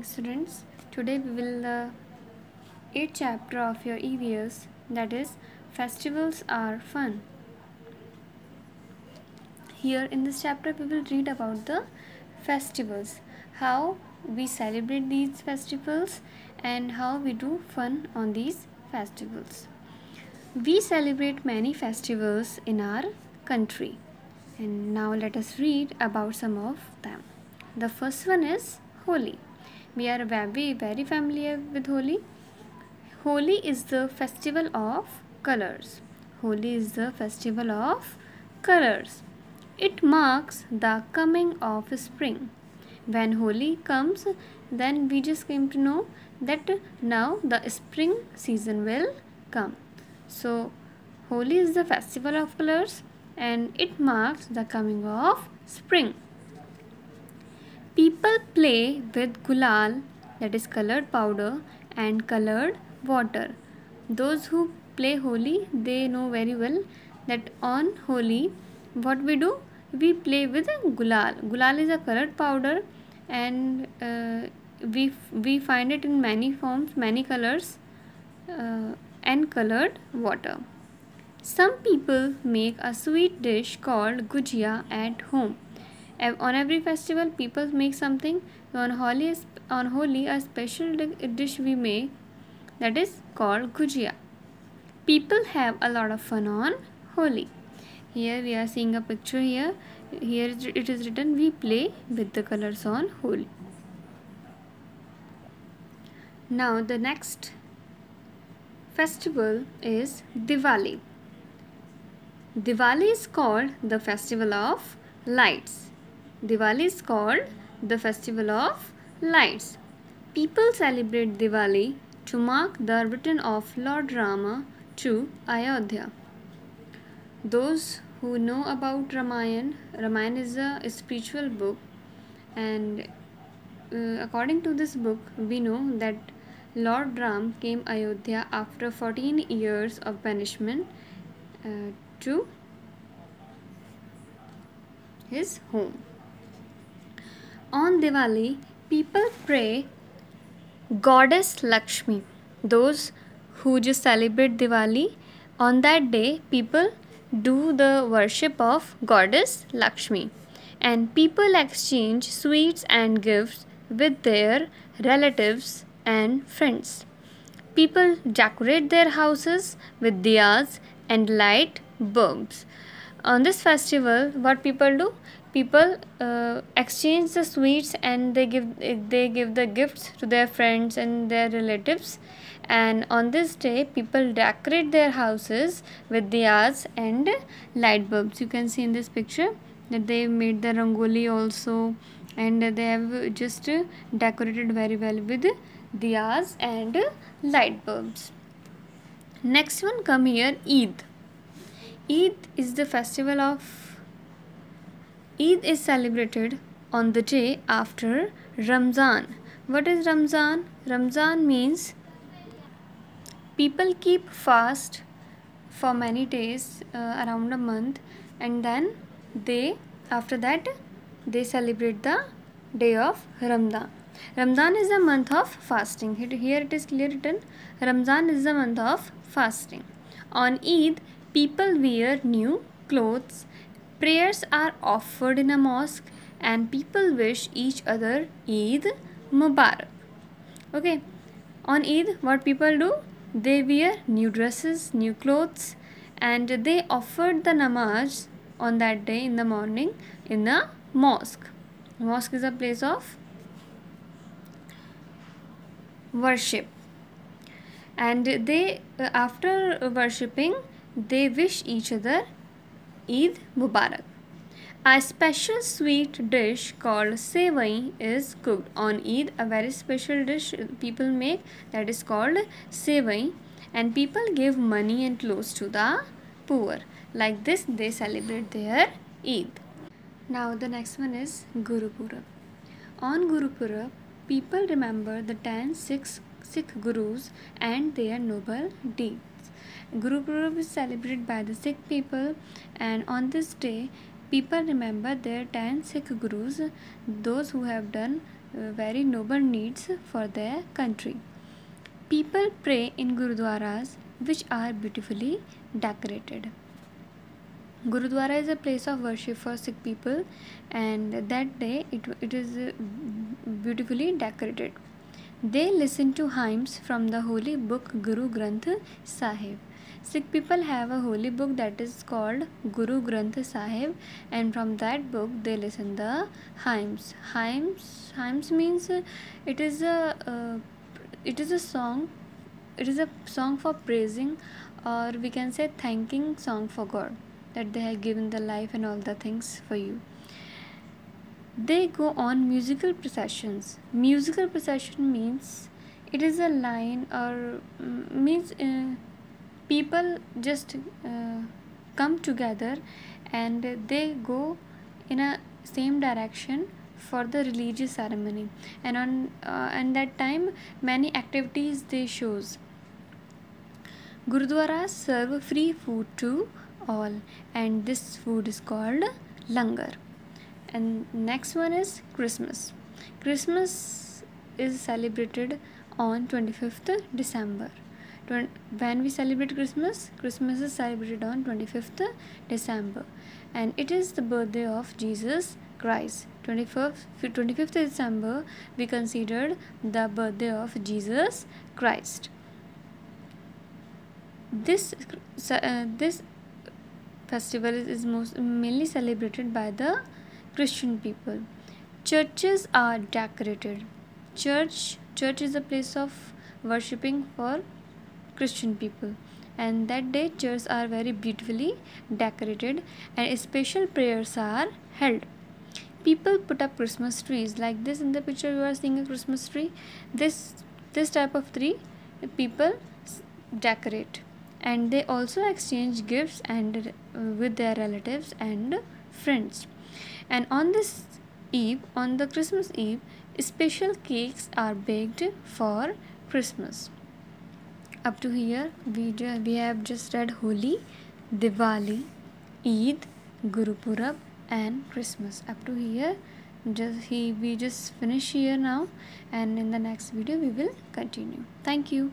students. Today we will 8th chapter of your EVS, that is festivals are fun. Here in this chapter we will read about the festivals, how we celebrate these festivals and how we do fun on these festivals. We celebrate many festivals in our country, and now let us read about some of them. The first one is Holi. We are very familiar with Holi. Holi is the festival of colors. Holi is the festival of colors. It marks the coming of spring. When Holi comes, then we just came to know that now the spring season will come. So Holi is the festival of colors and it marks the coming of spring. People play with gulal, that is colored powder, and colored water. Those who play Holi, they know very well that on Holi what we do, we play with gulal. Gulal is a colored powder and we find it in many forms, many colors, and colored water. Some people make a sweet dish called gujia at home. On every festival people make something. On Holi a special dish we make, that is called gujia. People have a lot of fun on Holi. Here we are seeing a picture here. Here it is written, we play with the colors on Holi. Now the next festival is Diwali. Diwali is called the festival of lights. Diwali is called the festival of lights. People celebrate Diwali to mark the return of Lord Rama to Ayodhya. Those who know about Ramayana is a spiritual book, and according to this book we know that Lord Ram came Ayodhya after 14 years of banishment to his home. On Diwali, people pray Goddess Lakshmi. Those who just celebrate Diwali, on that day people do the worship of Goddess Lakshmi, and people exchange sweets and gifts with their relatives and friends. People decorate their houses with diyas and light bulbs. On this festival, what people do? People exchange the sweets and they give the gifts to their friends and their relatives. And on this day, people decorate their houses with diyas and light bulbs. You can see in this picture that they made the rangoli also, and they have just decorated very well with diyas and light bulbs. Next one come here, Eid. Eid is the festival of Eid is celebrated on the day after Ramzan. What is Ramzan? Ramzan means people keep fast for many days, around a month, and then after that they celebrate the day of Ramadan. Ramadan is a month of fasting. Here it is clearly written, Ramadan is the month of fasting. On Eid, people wear new clothes, prayers are offered in a mosque, and people wish each other Eid Mubarak. Okay, on Eid what people do? They wear new dresses, new clothes, and they offered the namaz on that day in the morning in a mosque. Mosque is a place of worship, and they after worshipping they wish each other Eid Mubarak. A special sweet dish called sevai is cooked on Eid. A very special dish people make, that is called sevai, and people give money and clothes to the poor. Like this they celebrate their Eid. Now the next one is Guru Purab. On Guru Purab, people remember the 10 Sikh Gurus and their noble deeds. Guru Purab is celebrated by the Sikh people, and on this day people remember their 10 Sikh Gurus, those who have done very noble needs for their country. People pray in gurudwaras which are beautifully decorated. Gurudwara is a place of worship for Sikh people, and that day it is beautifully decorated. They listen to hymns from the holy book Guru Granth Sahib. Sikh people have a holy book that is called Guru Granth Sahib, and from that book they listen the hymns. Hymns means it is a song. It is a song for praising, or we can say thanking song for God, that they have given the life and all the things for you. They go on musical processions. Musical procession means it is a line, or means people just come together and they go in a same direction for the religious ceremony, and on and that time many activities they shows. Gurudwaras serve free food to all, and this food is called langar. And next one is Christmas. Christmas is celebrated on 25th December. When we celebrate Christmas, Christmas is celebrated on 25th December, and it is the birthday of Jesus Christ. 25th December we considered the birthday of Jesus Christ. This festival is mainly celebrated by the Christian people. Churches are decorated. Church is a place of worshipping for Christian people, and that day churches are very beautifully decorated and special prayers are held. People put up Christmas trees like this. In the picture you are seeing a Christmas tree. This type of tree people decorate, and they also exchange gifts and with their relatives and friends. And on this eve, on the Christmas eve, special cakes are baked for Christmas. Up to here we have just read Holi, Diwali, Eid, Guru Purab and Christmas. Up to here we just finish here now, and in the next video we will continue. Thank you.